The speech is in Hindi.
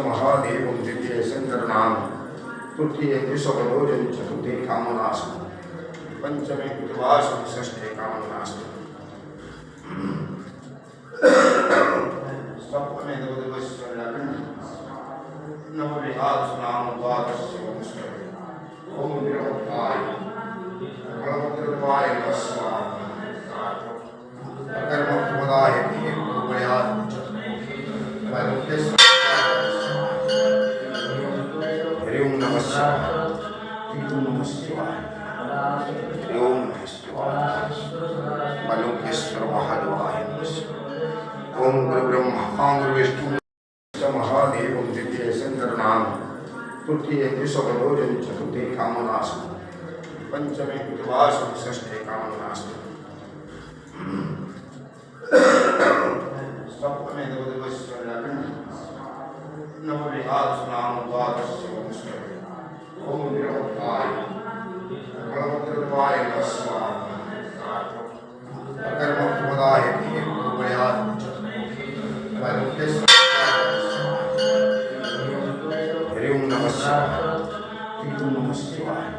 महादेव दिव्य शंकर नाम तृतीय कृषभोजन चतुर्थे कामनाश पंचमे कृतवास षष्ठे कामनाश सप्तमे नवमे नाम ओम निरवताय बलवद्रवाय स्वाहा कर्मप्रदाय हरि ओम नमः शिवाय ओम नमः शिवाय ओम नमः शिवाय बलोकेश्वर महादेवाय ओम गुरु ब्रह्मा गुरु विष्णु महादेव दिव्य शंकर नाम तृतीय कृषभोजन चतुर्थे कामनाश पंचमे कृतवास षष्ठे कामनाश सप्तमे नवमे नाम ओम निरवताय बलवद्रवाय स्वाहा कर्मप्रदाय हरि ओम नमः शिवाय ओम नमः शिवाय